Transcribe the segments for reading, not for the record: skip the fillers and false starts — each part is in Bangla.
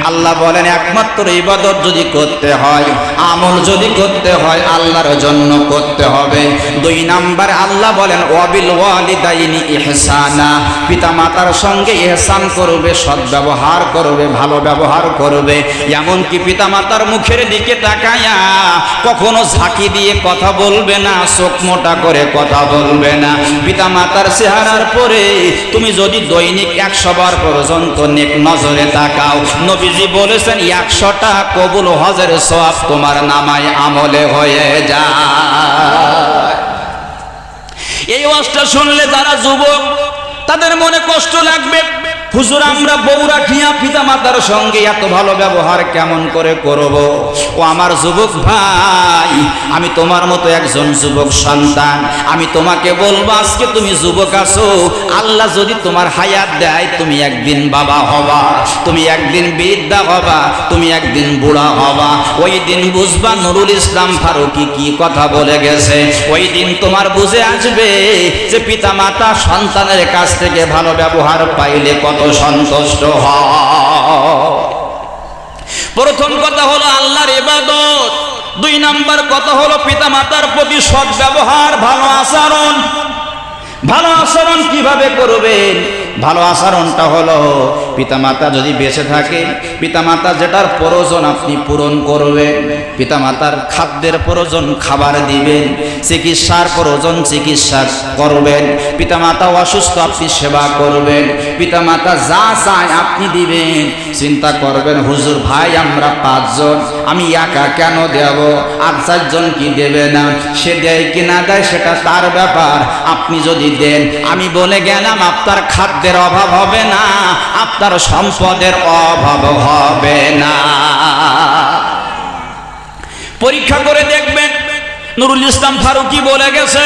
আল্লাহ বলেন একমাত্র ইবাদত যদি করতে হয়, আমল যদি করতে হয়, আল্লাহর জন্য করতে হবে। 2 নাম্বার আল্লাহ বলেন ওয়াবিল ওয়ালিদাইনি ইহসানা, পিতা মাতার সঙ্গে ইহসান করবে, সৎ ব্যবহার করবে, ভালো ব্যবহার করবে। এমনকি পিতা মাতার মুখের দিকে তাকায়া কখনো ঝাঁকি দিয়ে কথা বলবে না, চোখ মোটা করে কথা বলবে না। পিতা মাতার চেহারার পরে তুমি যদি দৈনিক 100 বার পর্যন্ত নেক নজরে তাকাও, নবীজি বলেছেন 100টা কবুল হজের সওয়াব তোমার নামায় আমলে হয়ে যায়। এই ওয়াজটা শুনলে যারা যুবক তাদের মনে কষ্ট লাগবে, হুজুর আমরা বউ রাখিয়া পিতা মাতার সঙ্গে এত ভালো ব্যবহার কেমন করে করব? ও আমার যুবক ভাই, আমি তোমার মতো একজন যুবক সন্তান, আমি তোমাকে বলবো আজকে তুমি যুবক আছো, আল্লাহ যদি তোমার হায়াত দেয় তুমি একদিন বাবা হবা, তুমি একদিন বৃদ্ধা হবা, তুমি একদিন বুড়া হবা। ওই দিন বুঝবা নুরুল ইসলাম ফারুকী কি কথা বলে গেছে। ওই দিন তোমার বুঝে আসবে যে পিতা মাতা সন্তানের কাছ থেকে ভালো ব্যবহার পাইলে কত সন্তুষ্ট হয়। প্রথম কথা হলো আল্লাহর ইবাদত, 2 নাম্বার কথা হলো পিতা মাতার প্রতি সৎ ব্যবহার, ভালো আচরণ। ভালো আচরণ কিভাবে করবেন? ভালো আচরণটা হলো পিতামাতা যদি বেঁচে থাকে, পিতামাতা যেটার প্রয়োজন আপনি পূরণ করবেন, পিতামাতার খাদ্যের প্রয়োজন খাবার দিবেন, চিকিৎসার প্রয়োজন চিকিৎসা করবেন, পিতামাতা অসুস্থ আপনি সেবা করবেন, পিতামাতা যা চায় আপনি দিবেন। চিন্তা করবেন হুজুর ভাই আমরা 5 জন, আমি একা কেন দেব, আর 4 জন কি দেবে না? সে দেয় কি না দেয় সেটা তার ব্যাপার, আপনি যদি দেন আমি বলে গেলাম আপনার খাদ্যের অভাব হবে না, আপনার সম্পদের অভাব হবে না। পরীক্ষা করে দেখবেন নুরুল ইসলাম ফারুকী বলে গেছে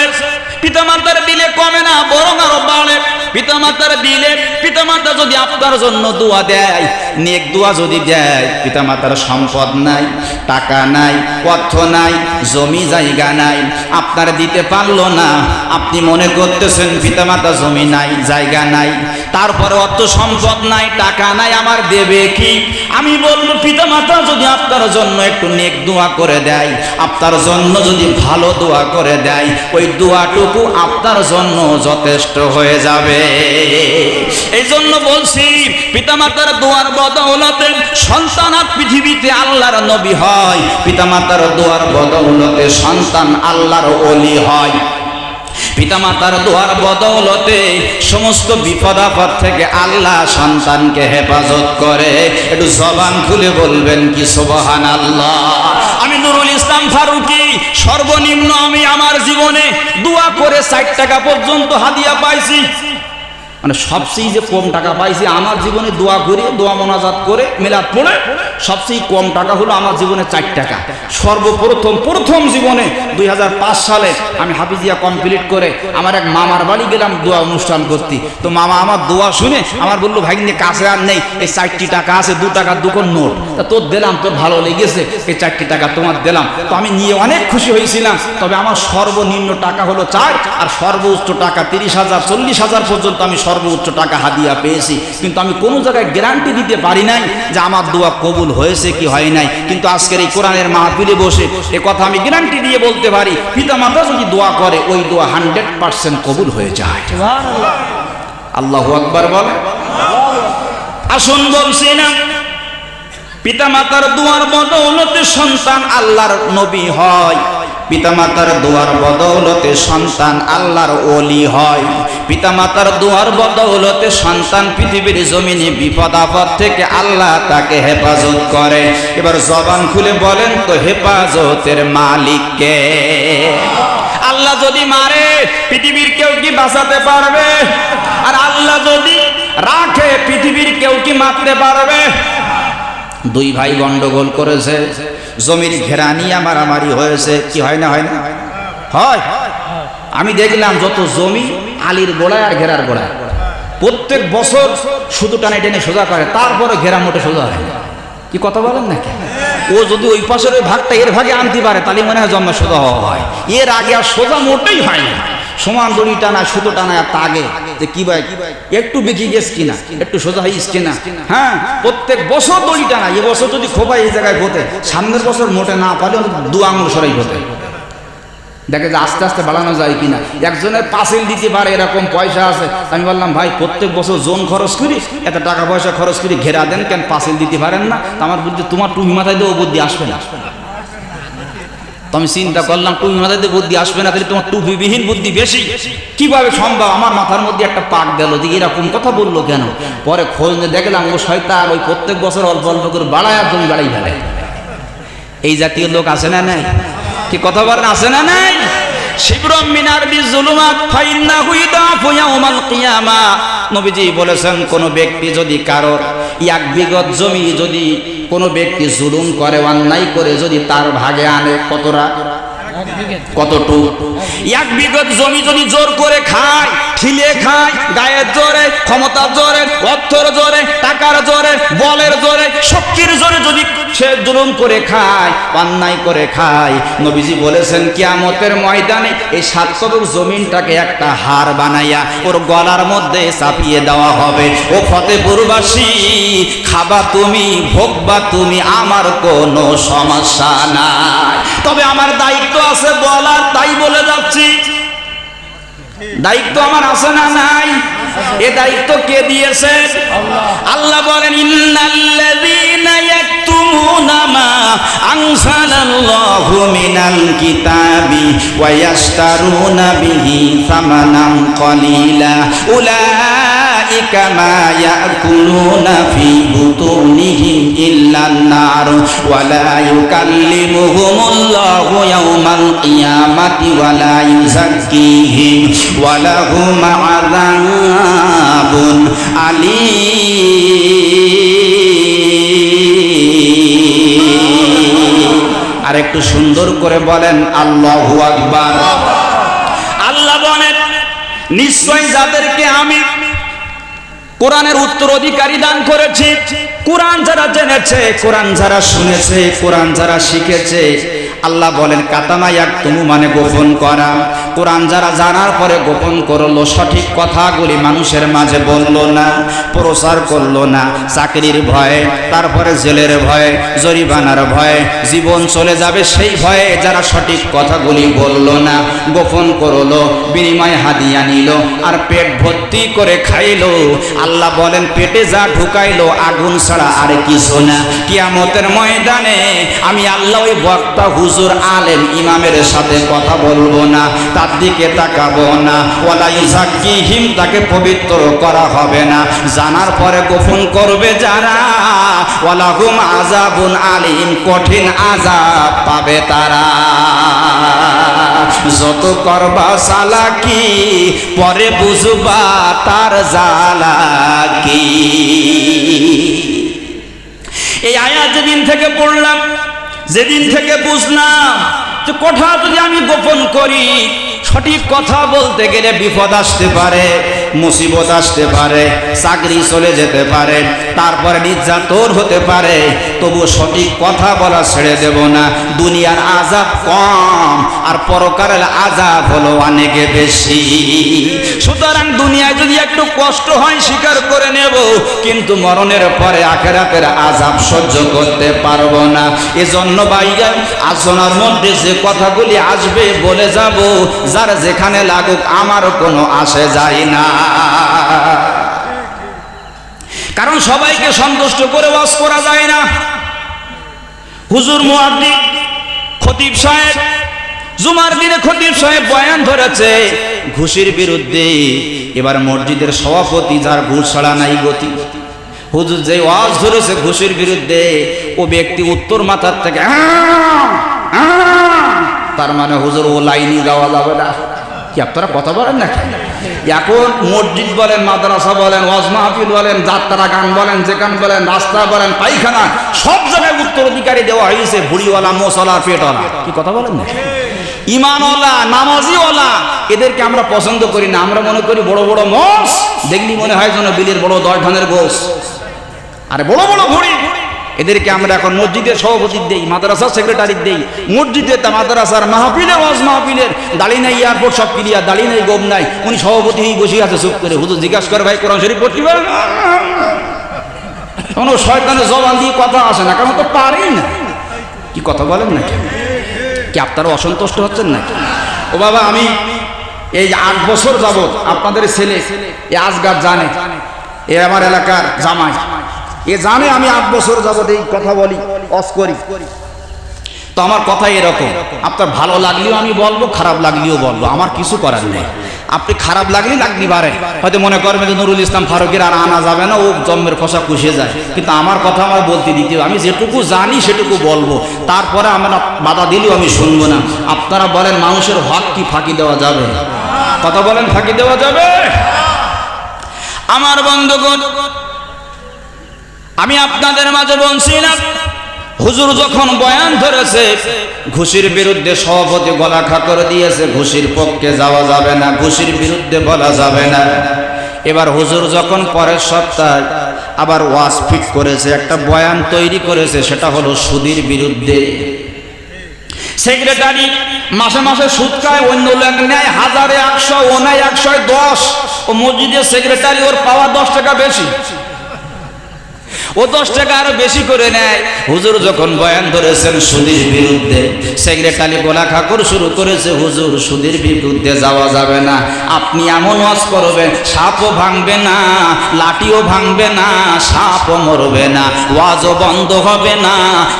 পিতামাতার দিলে কমে না বরং আরো বাড়ে। পিতামাতার দিলে পিতামাতা যদি আপনার জন্য দোয়া দেয়, নেক দোয়া যদি দেয়, পিতামাতার সম্পদ নাই, টাকা নাই, অর্থ নাই, জমি জায়গা নাই, আপনার দিতে পারলো না, আপনি মনে করতেছেন পিতামাতা জমি নাই, জায়গা নাই, তারপরে অর্থ সম্পদ নাই, টাকা নাই, আমার দেবে কি? আমি বলবো পিতামাতা যদি আপনার জন্য একটু নেক দোয়া করে দেয়, আপনার জন্য যদি ভালো দোয়া করে দেয়, ওই দোয়াটুকু আপনার জন্য যথেষ্ট হয়ে যাবে। এই জন্য বলছি পিতামাতার দোয়ার বদৌলতে সন্তান আর পৃথিবীতে আল্লাহর নবী হয়, পিতামাতার দোয়ার বদৌলতে সন্তান আল্লাহর ওলি হয়, পিতামাতার দোয়ার বদৌলতে সমস্ত বিপদ আপদ থেকে আল্লাহ সন্তানকে হেফাজত করে। একটু জবান খুলে বলবেন কি সুবহানাল্লাহ। আমি নুরুল ইসলাম ফারুকী সর্বনিম্ন আমি আমার জীবনে দোয়া করে 60 টাকা পর্যন্ত হাদিয়া পাইছি, মানে সবচেয়ে যে কম টাকা পাইছি আমার জীবনে দোয়া করে, দোয়া মোনাজাত করে, মিলাদ পড়ে সবচেয়ে কম টাকা হলো আমার জীবনে 4 টাকা। প্রথম জীবনে 2005 সালে আমি হাফিজিয়া কমপ্লিট করে আমার এক মামার বাড়ি গেলাম দোয়া অনুষ্ঠান করতে। তো মামা আমার দোয়া শুনে আমার বললো ভাগ্নে কাছে আর নেই, এই 4টি টাকা আছে, 2 টাকার 2 নোট, তা তোর দিলাম, তোর ভালো লেগেছে, এই 4টি টাকা তোমার দিলাম। তো আমি নিয়ে অনেক খুশি হয়েছিলাম। তবে আমার সর্বনিম্ন টাকা হলো 4, আর সর্বোচ্চ টাকা 30,000 40,000 পর্যন্ত আমি সর্বোচ্চ টাকা হাদিয়া পেয়েছি। কিন্তু আমি কোনো জায়গায় গ্যারান্টি দিতে পারি নাই যে আমার দোয়া কবুল হয়েছে কি হয় নাই। কিন্তু আজকের এই কোরআনের মাহফিলে বসে এ কথা আমি গ্যারান্টি দিয়ে বলতে পারি, পিতা মাতা যদি দোয়া করে ওই দোয়া 100% কবুল হয়ে যায়। আল্লাহু আকবার বলে। আসুন বলছি না, পিতা মাতার দোয়ার বদৌলতে সন্তান আল্লাহর নবী হয়, পিতামাতার দোয়ার বদৌলতে সন্তান আল্লাহর ওলি হয়, পিতামাতার দোয়ার বদৌলতে সন্তান পৃথিবীর জমিনে বিপদ আপদ থেকে আল্লাহ তাকে হেফাজত করে। এবার জবান খুলে বলেন তো হেফাজতের মালিক কে? আল্লাহ যদি মারে পৃথিবীর কেউ কি বাঁচাতে পারবে? আর আল্লাহ যদি রাখে পৃথিবীর কেউ কি মারতে পারবে? 2 ভাই গন্ডগোল করেছে, জমির ঘেরা নিয়ে মারামারি হয়েছে, কি হয় না? হয় না? হয়। আমি দেখলাম যত জমি আলির গোড়ায় আর ঘেরার গোড়ায় প্রত্যেক বছর শুধু টানে টেনে সোজা করে, তারপরে ঘেরা মোটে সোজা হয়। কি কথা বলেন নাকি? ও যদি ওই পাশের ওই ভাগটা এর ভাগে আনতে পারে তাহলে মনে হয় জন্ম সোজা হওয়া হয়, এর আগে আর সোজা মোটেই হয় না। সমান দড়ি টানা সুতো টানা আর তাগে যে কি ভাই একটু বেঁকে গেছ কিনা, একটু সোজা হইস কিনা। হ্যাঁ, প্রত্যেক বছর দড়ি টানা। এবছর যদি খোপায় এই জায়গায় হতে, সামনের বছর মোটে না পারলে 2 আঙুল সরাই হতে। দেখে যে আস্তে আস্তে বাড়ানো যায় কিনা। একজনের পাঁচিল দিতে পারে এরকম পয়সা আছে। আমি বললাম ভাই প্রত্যেক বছর জোন খরচ করি, এত টাকা পয়সা খরচ করি, ঘেরা দেন কেন, পাঁচিল দিতে পারেন না? আমার বুদ্ধি তোমার টুপি মাথায় দিয়ে ও বুদ্ধি আসবে না। তো আমি চিন্তা করলাম টুপি মাথায় দিয়ে বুদ্ধি আসবে না, তাহলে তোমার টুপিবিহীন বুদ্ধি বেশি, কিভাবে সম্ভব? আমার মাথার মধ্যে একটা পাক গেল যে এরকম কথা বললো কেন। পরে খোঁজ নিয়ে দেখলাম ও শয়তান ওই প্রত্যেক বছর অল্প অল্প করে বাড়ায় আর জমি বাড়াই ফেলে। এই জাতীয় লোক আছে না নাই? কি কথা বলেন, আছে না নাই? শিবরম মিনার বিজুলুমাত ফাইন্নাহু ইদাফু ইয়াউমাল কিয়ামা। নবীজি বলেছেন কোন ব্যক্তি যদি কারোর 1 বিঘত জমি যদি কোনো ব্যক্তি জুলুম করে, অন্যায় করে যদি তার ভাগে আনে, কতটা কতটুকু 1 বিঘত জমি যদি জোর করে খায়, ঠিলে খায়, গায়ের জোরে, ক্ষমতার জোরে, অর্থের জোরে, টাকার জোরে, বলের জোরে, শক্তির জোরে যদি সে জুলুম করে খায়, অন্যায় করে খায়, নবীজি বলেছেন কিয়ামতের ময়দানে এই 7 কদর জমিনটাকে একটা হার বানাইয়া ওর গলার মধ্যে চাপিয়ে দেওয়া হবে। ও ফতেপুরবাসী, খাবা তুমি, ভোগবা তুমি, আমার কোনো সমস্যা নাই। তবে আমার দায়িত্ব আছে বলার, তাই বলে যাচ্ছি। দায়িত্ব আমার আছে না নাই? এ দায়িত্ব কে দিয়েছে? আল্লাহ বলেন ইন্নাল্লাযীনা ইয়াকতুমুনা মা আনজালাল্লাহু মিনাল কিতাবি ওয়া ইয়াশতারুনা বিহি সামানান কলিলা উলাইকা মা ইয়াকুলুনা ফি বুতুনিহিম ইল্লান নার ওয়া লা ইউকাল্লিমুহুমুল্লাহু ইয়াওমাল কিয়ামাতি ওয়া লা ইউযাক্কিহিম ওয়া লাহুম আযাবুন আলীম। আর একটু সুন্দর করে বলেন আল্লাহু আকবার। আল্লাহ বলেন নিশ্চয় যাদেরকে আমি কোরআনের উত্তরাধিকারী দান করেছি, কোরআন যারা জেনেছে, কোরআন যারা শুনেছে, কোরআন যারা শিখেছে, আল্লাহ বলেন কাতামা ইয়াকতুমু মানে গোপন করা। কোরআন যারা জানার পরে গোপন করলো, সঠিক কথাগুলি মানুষের মাঝে বলল না, প্রচার করলো না, চাকরির ভয়ে, তারপরে জেলের ভয়ে, জরিমানার ভয়ে, জীবন চলে যাবে সেই ভয়ে যারা সঠিক কথাগুলি বলল না, গোপন করলো, বিনিময়ে হাদিয়া নিল আর পেট ভর্তি করে খাইলো, আল্লাহ বলেন পেটে যা ঢুকাইলো আগুন ছাড়া আর কিছু না। কিয়ামতের ময়দানে আমি আল্লাহ ওই বক্তা, হুজুর, আলেম, ইমামের সাথে কথা বলবো না, তার দিকে তাকাবো না, ওয়ালা ইউযাক্কিহিম তাকে পবিত্র করা হবে না। জানার পরে গোপন করবে যারা, ওয়ালাহুম আযাবুন আলীম কঠিন আযাব পাবে তারা। যত করবা চালাকি পরে বুঝবা তার জ্বালা কি। এই আয়াত যেদিন থেকে পড়লাম, যেদিন থেকে বুঝলাম যে কথা যদি আমি গোপন করি, সঠিক কথা বলতে গেলে বিপদ আসতে পারে, মুসিবত আসতে পারে, চাকরি চলে যেতে পারে, তারপরে নির্যাতন হতে পারে, তবু সঠিক কথা বলা ছেড়ে দেব না। দুনিয়ার আযাব কম আর পরকালের আযাব হলো অনেক বেশি। সুতরাং দুনিয়ায় যদি একটু কষ্ট হয় স্বীকার করে নেব, কিন্তু মরণের পরে আখিরাতের আযাব সহ্য করতে পারবো না। এজন্য ভাইয়া আলোচনার মধ্যে যে কথাগুলি আসবে বলে যাব, যার যেখানে লাগুক আমার কোনো আসে যায় না। কারণ সবাইকে সন্তুষ্ট করে ওয়াজ করা যায় না। হুজুর, মুয়াজ্জিন, খতিব সাহেব, জুমার দিনে খতিব সাহেব বয়ান ধরেছে ঘুষের বিরুদ্ধে। এবার মসজিদের সভাপতি, যার ঘুষ ছাড়া নাই গতি, হুজুর যে ওয়াজ ধরেছে ঘুষের বিরুদ্ধে, ও ব্যক্তি উত্তর মাথার থেকে তার মানে হুজুর ও লাইনই গাওয়া যাবে না। কি আপনারা কথা বলেন না? এখন মসজিদ বলেন, মাদ্রাসা বলেন, ওয়াজ মাহফিল বলেন, যাত্রা গান বলেন, যেখান বলেন, রাস্তা বলেন, পায়খানা, সব জায়গায় উত্তরাধিকারী দেওয়া হয়েছে বুড়িওয়ালা, মোসলা, পেটওয়ালা। কি কথা বলেন না? ইমানওয়ালা, নামাজিওয়ালা, এদেরকে আমরা পছন্দ করি না। আমরা মনে করি বড় বড় মোষ দেখলি মনে হয় যেন বিলের বড় 10 ধানের গোস, আরে বড় বড় ভুড়ি, এদেরকে আমরা এখন মসজিদের সভাপতি দেই, মাদ্রাসার সেক্রেটারি দেই, মসজিদে মাদ্রাসার মাহফিলের ওয়াজ মাহফিলের দাড়ি নাই, এয়ারপোর্ট সব ক্লিয়ার, দাড়ি নাই, গোম নাই, উনি সভাপতি হয়ে বসে আছে চুপ করে। হুজুর জিজ্ঞাসা করে, ভাই কোরআন শরীফ পড়তে পারেন? কোনো শয়তানের জবান দিয়ে কথা আসে না, কারণ তো পারেই না। কি কথা বলেন নাকি? কি আপনারা অসন্তুষ্ট হচ্ছেন নাকি? ও বাবা, আমি এই 8 বছর যাবত আপনাদের ছেলে এ আজগার জানে, এ আমার এলাকার জামাই, এ জানে আমি 8 বছর যাবত এই কথা বলি, অস করি। তো আমার কথা এরকম, আপনার ভালো লাগলেও আমি বলবো, খারাপ লাগলেও বলবো, আমার কিছু করার নেই। আপনি খারাপ লাগলে লাগলি পারে, হয়তো মনে করবেন যে নুরুল ইসলাম ফারুকের আর আনা যাবে না, ও জন্মের খোসা কুষে যায়, কিন্তু আমার কথা আমার বলতে দিতে হবে। আমি যেটুকু জানি সেটুকু বলবো, তারপরে আমরা বাধা দিলেও আমি শুনবো না। আপনারা বলেন, মানুষের হক কি ফাঁকি দেওয়া যাবে? কথা বলেন, ফাঁকি দেওয়া যাবে? আমার বন্ধুগণ, আমি আপনাদের মাঝে বলছিলাম, হুজুর যখন বয়ান ধরেছে ঘুষের বিরুদ্ধে সভাপতি গলা খাতর দিয়েছে, ঘুষের পক্ষে যাওয়া যাবে না, ঘুষের বিরুদ্ধে বলা যাবে না। এবার হুজুর যখন পরের সপ্তাহে আবার ওয়াজ ফিট করেছে, একটা বয়ান তৈরি করেছে, সেটা হলো সুদের বিরুদ্ধে। সেক্রেটারি মাসে মাসে সুদ খায়, অন্য লোক নেয় 1000-100, ও নেয় 110। ও মসজিদের সেক্রেটারি, ওর পাওয়া 10 টাকা বেশি, ও 10 টাকা আরো বেশি করে নেয়। হুজুর যখন বয়ান ধরেছেন সুদের বিরুদ্ধে, সেক্রেটারি বলা খাকর শুরু করেছে, হুজুর সুদের বিরুদ্ধে যাওয়া যাবে না। আপনি এমন ওয়াজ করবেন, সাপও ভাঙবে না, লাঠিও ভাঙবে না, সাপও মরবে না, ওয়াজও বন্ধ হবে না,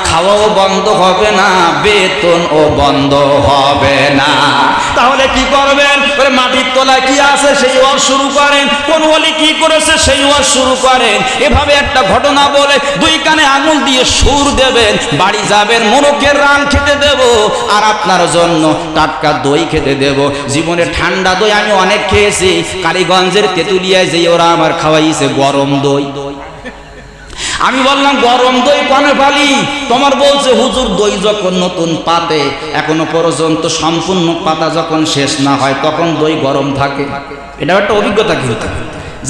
খাওয়াও বন্ধ হবে না, বেতনও বন্ধ হবে না। তাহলে কি করবেন? মাটির তলায় কি আছে সেই ওয়াজ শুরু করেন, কোন ওলি কি করেছে সেই ওয়াজ শুরু করেন। এভাবে একটা ঘটনা বলে 2 কানে আঙুল দিয়ে সুর দেবেন, বাড়ি যাবেন, মোরগের রান খেতে দেব, আর আপনার জন্য টাটকা দই খেতে দেব। জীবনে ঠান্ডা দই আমি অনেক খেয়েছি, কালীগঞ্জের তেঁতুলিয়ায় যে ওরা আমার খাওয়াইছে গরম দই। আমি বললাম, গরম দই পানে পালি? তোমার বলছে, হুজুর দই যখন নতুন পাতে, এখনো পর্যন্ত সম্পূর্ণ পাতা যখন শেষ না হয়, তখন দই গরম থাকে। এটা একটা অভিজ্ঞতা কিন্তু,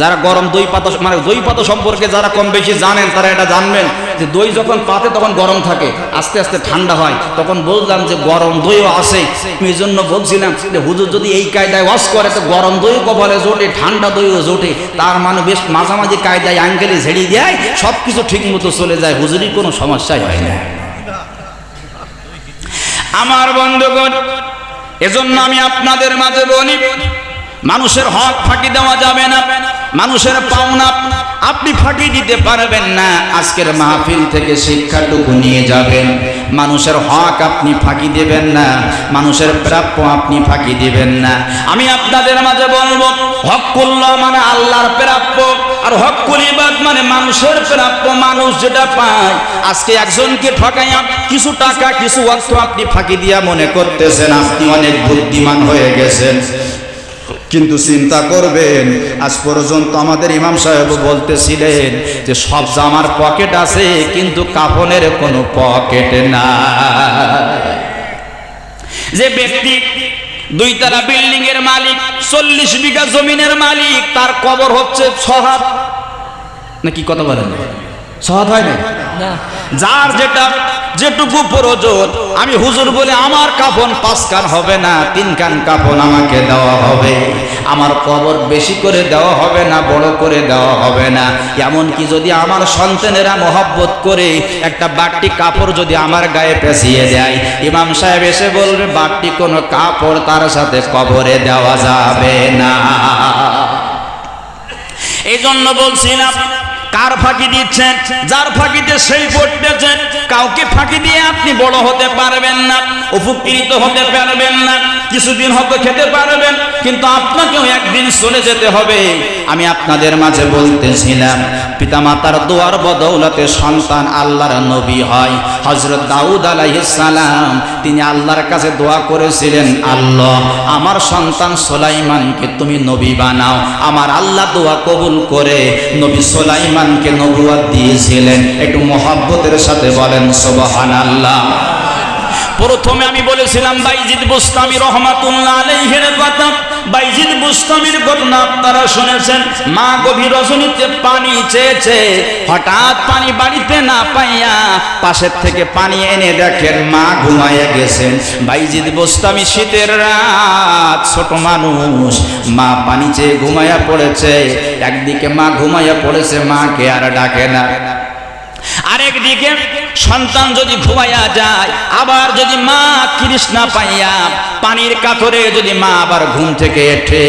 যারা গরম দই পাতা, মানে দই পাতা সম্পর্কে যারা কম বেশি জানেন, তারা এটা জানবেন যে দই যখন পাতে তখন গরম থাকে, আস্তে আস্তে ঠান্ডা হয়। তখন বললাম যে গরম দইও আছে। এই জন্য বলছিলাম যে হুজুর যদি এই কায়দায় ওয়াজ করে, তো গরম দইও কপালে জোটে, ঠান্ডা দইও জোটে। তার মানে বেশ মাঝামাঝি কায়দায় আঙ্কেলে ঝেড়ে দেয়, সব কিছু ঠিক মতো চলে যায়, হুজুরের কোনো সমস্যাই হয় না। আমার বন্ধুগণ, এজন্য আমি আপনাদের মাঝে বলি, মানুষের হক ফাঁকি দেওয়া যাবে না, মানুষের পাওনা আপনি ফাঁকি দিতে পারবেন না। আজকের মাহফিল থেকে শিক্ষাটুকু নিয়ে যাবেন, মানুষের হক আপনি ফাঁকি দেবেন না, মানুষের প্রাপ্য আপনি ফাঁকি দিবেন না। আমি আপনাদের মাঝে বলবো, হকুল্লাহ মানে আল্লাহর প্রাপ্য, আর হকুল ইবাদ মানে মানুষের প্রাপ্য। মানুষ যেটা পায়, আজকে একজনকে ঠকাইয়া কিছু টাকা, কিছু অর্থ আপনি ফাঁকি দিয়া মনে করতেছেন আপনি অনেক বুদ্ধিমান হয়ে গেছেন, কিন্তু চিন্তা করবেন, আজ পর্যন্ত আমাদের ইমাম সাহেব বলতেছিলেন যে সব জামার পকেট আছে, কিন্তু কাফনের কোনো পকেট না। যে ব্যক্তি 2 তলা বিল্ডিং এর মালিক, 40 বিঘা জমিনের মালিক, তার কবর হচ্ছে 6 হাত, নাকি কথা বলেন? 6 হাত হয় না? যার যেটুকু প্রয়োজন, আমি হুজুর বলে আমার কাফন 5 কান হবে না, 3 কান কাফন আমাকে দেওয়া হবে। আমার কবর বেশি করে দেওয়া হবে না, বড় করে দেওয়া হবে না। এমনকি যদি আমার সন্তানেরা মহব্বত করে একটা বাড়তি কাপড় যদি আমার গায়ে পেঁচিয়ে দেয়, ইমাম সাহেব এসে বলবে বাড়তি কোনো কাপড় তার সাথে কবরে দেওয়া যাবে না। এই জন্য বলছিলাম, কার ফাঁকি দিচ্ছেন? যার ফাঁকিতে সেই পড়তেছেন। কাউকে ফাঁকি দিয়ে আপনি বড় হতে পারবেন না, উপকৃত হতে পারবেন না, কিছুদিন হয়তো খেতে পারবেন, কিন্তু আপনাকেও একদিন চলে যেতে হবে। আমি আপনাদের মাঝে বলতেছিলাম, পিতামাতার দোয়ার বদৌলতে সন্তান আল্লাহর নবী হয়। হযরত দাউদ আলাইহিস সালাম তিনি আল্লাহর কাছে দোয়া করেছিলেন, আল্লাহ আমার সন্তান সুলাইমানকে তুমি নবী বানাও। আমার আল্লাহ দোয়া কবুল করে নবী সুলাইমানকে নবুয়ত দিয়েছিলেন। একটু মহব্বতের সাথে বলেন সুবহানাল্লাহ। প্রথমে আমি বলেছিলাম বাইজিদ বুস্তামি রহমাতুল্লাহ আলাইহির কথা। বাইজিদ বুস্তামির ঘটনা আপনারা শুনেছেন। মা গভীর রজনীতে পানি চেয়েছে, হঠাৎ পানি বাড়িতে না পাইয়া পাশের থেকে পানি এনে দেখেন মা ঘুমাইয়া গেছেন। বাইজিদ বুস্তামি শীতের রাত, ছোট মানুষ, মা পানি চেয়ে ঘুমাইয়া পড়েছে। একদিকে মা ঘুমাইয়া পড়েছে, মাকে আর ডাকে না। আরেকদিকে সন্তান যদি ঘুমাইয়া যায়, আবার যদি মা তৃষ্ণা পাইয়া পানির কাতরে যদি মা আবার ঘুম থেকে ওঠে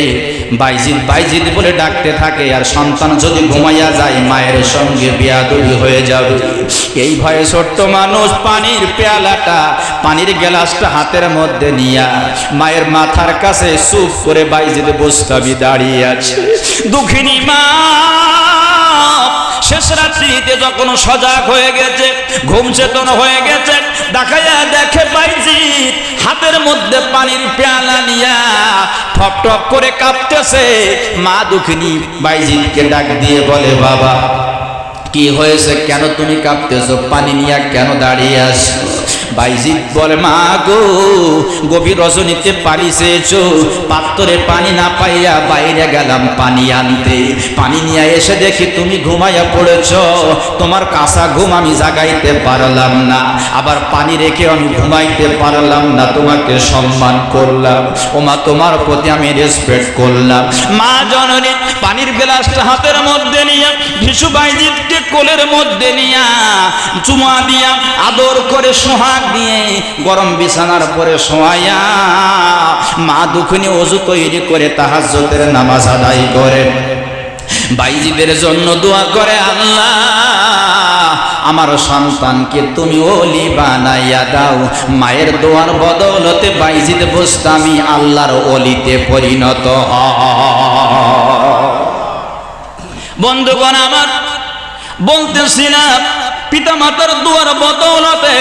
বাইজিদ বাইজিদ বলে ডাকতে থাকে, আর সন্তান যদি ঘুমাইয়া যায় মায়ের সঙ্গে বেয়াদবি হয়ে যাবে। এই ভয়ে ছোট্ট মানুষ পানির পেয়ালাটা, পানির গ্লাসটা হাতের মধ্যে নিয়া মায়ের মাথার কাছে চুপ করে বাইজিদ বুস্তামি দাঁড়িয়ে আছে। দুঃখিনী মা শেষ রাত্রিতে যখন সজাগ হয়ে গেছে, ঘুম চেতন হয়ে গেছে, দেখাইয়া দেখে বাইজিদ হাতের মধ্যে পানির পেয়ালা নিয়া ঠক ঠক করে কাঁপতেছে। মা দুঃখিনী বাইজিদকে ডাক দিয়ে বলে, বাবা কি হয়েছে, কেন তুমি কাঁপতেছো, পানি নিয়া কেন দাঁড়িয়ে আছো? বাইজিদ বলে, মা গো, গভীর রজনীতে পানি চেয়েছো, পাত্রে পানি না পাইয়া বাইরে গেলাম পানি আনতে, পানি নিয়ে এসে দেখি তুমি ঘুমাইয়া পড়েছ। তোমার কাঁচা ঘুম আমি জাগাইতে পারলাম না, আবার পানি রেখে আমি ঘুমাইতে পারলাম না, তোমাকে সম্মান করলাম, ও মা তোমার প্রতি আমি রেসপেক্ট করলাম। মা জননী পানির গ্লাসটা হাতের মধ্যে নিয়ে ভিশু বাইজিদকে কোলের মধ্যে নিয়া চুমা দিয়া আদর করে সোহাগ দিয়ে গরম বিছানার পরে শোয়াইয়া মা দুঃখিনী ওযু তৈরি করে তাহাজ্জুদের নামাজ আদায় করে বাইজিদের জন্য দোয়া করে, আল্লাহ আমার সন্তানকে তুমি ওলি বানাইয়া দাও। মায়ের দোয়ার বদৌলতে বাইজিদ বুস্তামি আল্লাহর ওলিতে পরিণত হয়। বন্ধুগণ আমার, বলতেছিলাম পিতা মাতার দোয়ার বদৌলতে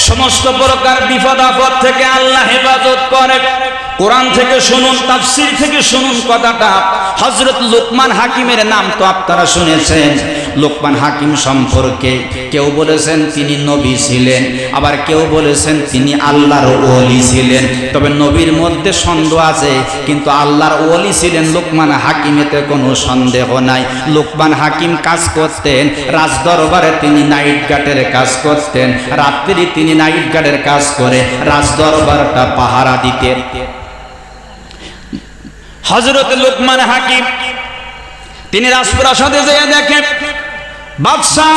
সমস্ত প্রকার বিপদ আপদ থেকে আল্লাহ হেফাজত করে। কোরআন থেকে শুনুন, তাফসীর থেকে শুনুন কথাটা। হযরত লোকমান হাকিমের নাম তো আপনারা শুনেছেন। লোকমান হাকিম সম্পর্কে কেউ বলেছেন তিনি নবী ছিলেন, আবার কেউ বলেছেন তিনি আল্লাহর ওলি ছিলেন। তবে নবীর মধ্যে সন্দেহ আছে, কিন্তু আল্লাহর ওলি ছিলেন লোকমান হাকিমেতে কোনো সন্দেহ নাই। লোকমান হাকিম কাজ করতেন রাজদরবারে, তিনি নাইট গার্ডের কাজ করতেন। রাত্রি তিনি নাইট গার্ডের কাজ করে রাজদরবারটা পাহারা দিতেন। হযরত লোকমান হাকিম তিনি রাজপ্রাসাদে যেয়ে দেখেন বাদশাহ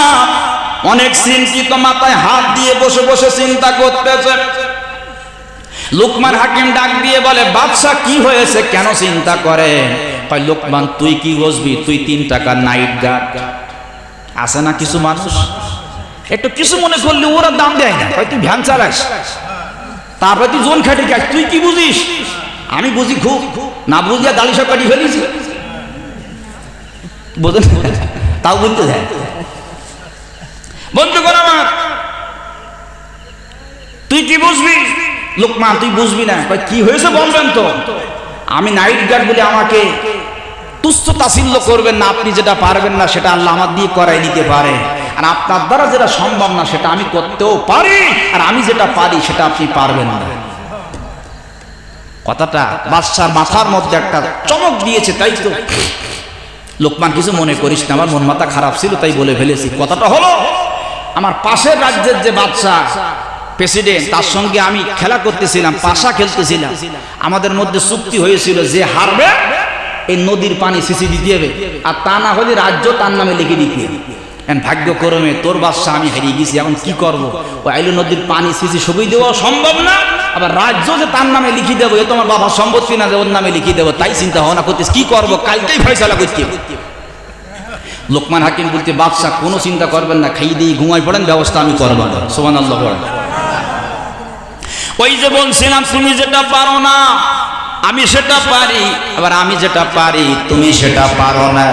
অনেক চিন্তিত, মাথায় হাত দিয়ে বসে বসে চিন্তা করতেছে। লোকমান হাকিম ডাক দিয়ে বলে, বাদশাহ কি হয়েছে, কেন চিন্তা করে? কয়, লোকমান তুই কি বুঝবি, তুই 3 টাকার নাইট গার্ড। আছে না কিছু মানুষ একটু কিছু মনে করলে ওরা দাম দেয় না, তুই ভ্যান চালাস, তারপরে তুই জোন খাটি খাস, তুই কি বুঝিস? আমি বুঝি খুব, না বুঝিয়া দালি সব কাটি ফেলিস, বোঝেন, তাও বলতে দেয়। বন্ধুগণ আমার, তুই কি বুঝবি? লোকমান তুই বুঝবি না। কি হয়েছে বলবেন তো। আমি নাইট গার্ড বলে আমাকে তুচ্ছ তাচ্ছিল্য করবেন না, আপনি যেটা পারবেন না সেটা আল্লাহ আমার দিয়ে করাই নিতে পারে, আর আপনার দ্বারা যেটা সম্ভব না সেটা আমি করতেও পারি, আর আমি যেটা পারি সেটা আপনি পারবেন না। কথাটা বাদশার মাথার মধ্যে একটা চমক দিয়েছে, তাই তো। লোকমান কিছু মনে করিস না, আমার মন মাথা খারাপ ছিল তাই বলে ফেলেছি। কথাটা হলো, আমার পাশের রাজ্যের যে বাদশা প্রেসিডেন্ট, তার সঙ্গে আমি খেলা করতেছিলাম, পাশা খেলতেছিলাম। আমাদের মধ্যে চুক্তি হয়েছিল যে হারবে এই নদীর পানি সিসি দিতে হবে, আর তা না হলে রাজ্য তার নামে লিখে দিতে হবে। ভাগ্যক্রমে তোর বাদশা আমি হারিয়ে গেছি, এখন কি করবো? ওই আইলো নদীর পানি সিসি সবই দেওয়া সম্ভব না, আবার রাজ্য যে তার নামে লিখে দেবো, এ তোমার বাবার সম্পত্তি না যে ওর নামে লিখে দেবো, তাই চিন্তা ভাবনা করতেছি কি করবো, কালকেই ফয়সালা করতে। লোকমান হাকিম বলতে, বাদশা কোনো চিন্তা করবেন না, খাইয়ে দিয়ে ঘুমাই পড়েন, ব্যবস্থা আমি করবো না। সুবহানাল্লাহ পড়েন। ওই যে বলছিলাম তুমি যেটা পারো না আমি সেটা পারি, আবার আমি যেটা পারি তুমি সেটা পারো না।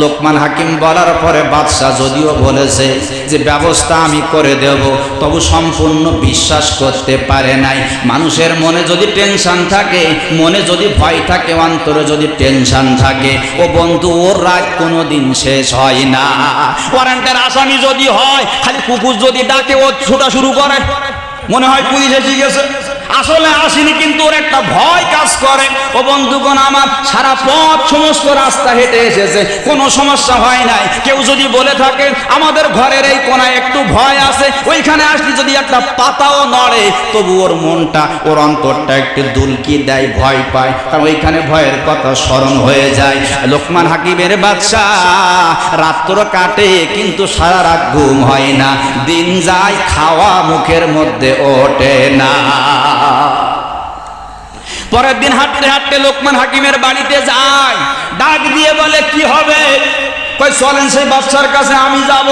লোকমান হাকিম বলার পরে বাদশাহ যদিও বলেছে যে ব্যবস্থা আমি করে দেব, তবু সম্পূর্ণ বিশ্বাস করতে পারে নাই। মানুষের মনে যদি টেনশন থাকে, মনে যদি ভয় থাকে, অন্তরে যদি টেনশন থাকে, ও বন্ধু ওর রাত কোনোদিন শেষ হয় না। ওয়ারেন্টের আসামি যদি হয়, খালি কুকুর যদি ডাকে ও ছোটা শুরু করে, মনে হয় পুলিশ এসে গেছে, আসলে আসেনি, কিন্তু ওর একটা ভয় কাজ করে। ও বন্ধুগণ আমার, সারা পথ সমস্ত রাস্তা হেঁটে এসেছে, কোনো সমস্যা হয় নাই। কেউ যদি বলে থাকে আমাদের ঘরের এই কোনায় একটু ভয় আছে, ওইখানে আসলে যদি একটা পাতাও নড়ে তবু ওর মনটা, ওর অন্তরটা একটু দুলকি দেয়, ভয় পায়, কারণ ওইখানে ভয়ের কথা স্মরণ হয়ে যায়। লোকমান হাকিমের বাদশা রাত্র কাটে কিন্তু সারা রাত ঘুম হয় না, দিন যায় খাওয়া মুখের মধ্যে ওঠে না। পরের দিন হাঁটতে হাঁটতে লোকমান হাকিমের বাড়িতে যায়, ডাক দিয়ে বলে কি হবে? কই চলেন সেই বাদশার কাছে আমি যাব।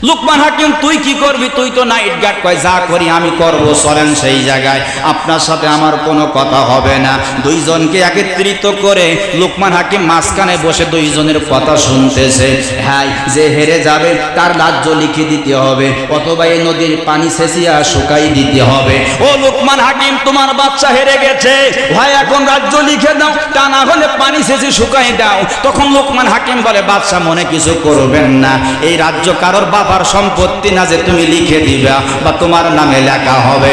লোকমান হাকিম তুই কি করবি? তুই তো নাইট গার্ড। কয় যা করি আমি করব, চলেন সেই জায়গায়, আপনার সাথে আমার কোনো কথা হবে না। দুইজনকে একত্রিত করে লোকমান হাকিম মাঝখানে বসে দুইজনের কথা শুনতেছে। হ্যাঁ, যে হেরে যাবে তার রাজ্য লিখে দিতে হবে, অথবা এই নদীর পানি সেচিয়া শুকাই দিতে হবে। ও লোকমান হাকিম, তোমার বাচ্চা হেরে গেছে, ভাই এখন রাজ্য লিখে দাও, তা না হলে পানি সেচে শুকাই দাও। তখন লোকমান হাকিম বলে বাদশা মনে কিছু করবেন না, এই রাজ্য কারোর বাবার সম্পত্তি না যে তুমি লিখে দিবা বা তোমার নামে লেখা হবে,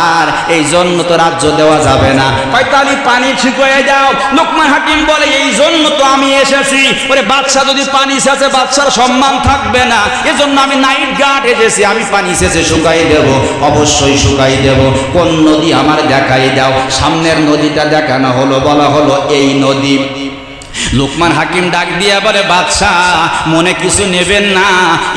আর এই জন্য তো রাজ্য দেওয়া যাবে না। তাহলে পানি ঠিক হয়ে যাও। লোকমান হাকিম বলে এই জন্য তো আমি এসেছি, ওরে বাদশা যদি পানি সেচে বাদশার সম্মান থাকবে না, এজন্য আমি নাইট গার্ড এসেছি, আমি পানি সেচে শুকাই দেব, অবশ্যই শুকাই দেব। কোন নদী আমার দেখাই দাও। সামনের নদীটা দেখানো হলো, বলা হলো এই নদী। লোকমান হাকিম ডাক দিয়া বলে বাদশা মনে কিছু নেবেন না,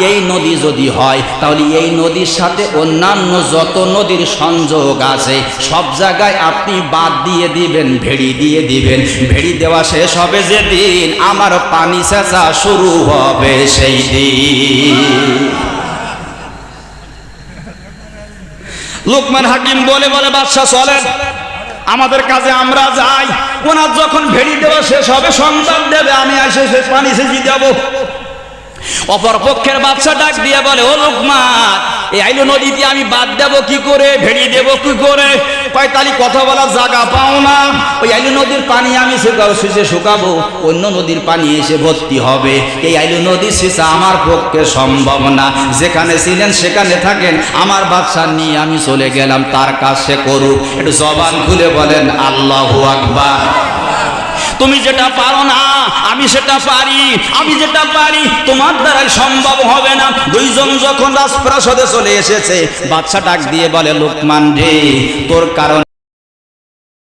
এই নদী যদি হয় তাহলে এই নদীর সাথে অন্যান্য যত নদীর সংযোগ আছে সব জায়গায় আপনি বাদ দিয়ে দিবেন, ভেড়ি দিয়ে দিবেন। ভেড়ি দেওয়া শেষ হবে যেদিন, আমার পানি সেচা শুরু হবে সেই দিন। লোকমান হাকিম বলে বাদশা চলেন আমাদের কাজে আমরা যাই, ওনার যখন ভেড়ি দেওয়া শেষ হবে সংবাদ দেবে, আমি এসে শেষ পানি সেচি দেব। অপর পক্ষের বাদশা ডাক দিয়ে বলে ও লোকমান, এই আইলো নদীতে আমি বাদ দেব কি করে, ভেড়ি দেব কি করে? কয় তালি কথা বলার জায়গা পাও না, ওই আইলো নদীর পানি আমি সেচে শুকাবো, অন্য নদীর পানি এসে ভর্তি হবে, এই আইলো নদী সেচা আমার পক্ষে সম্ভব না। যেখানে ছিলেন সেখানে থাকেন, আমার বাদশা নিয়ে আমি চলে গেলাম, তার কাজ সে করুক। একটু জবান খুলে বলেন আল্লাহু আকবার। তুমি যেটা পারো না আমি সেটা পারি, আমি যেটা পারি তোমার দ্বারাই সম্ভব হবে না। দুইজন যখন রাজপ্রাসাদে চলে এসেছে, বাদশা ডাক দিয়ে বলে লোকমান রে, তোর কারণ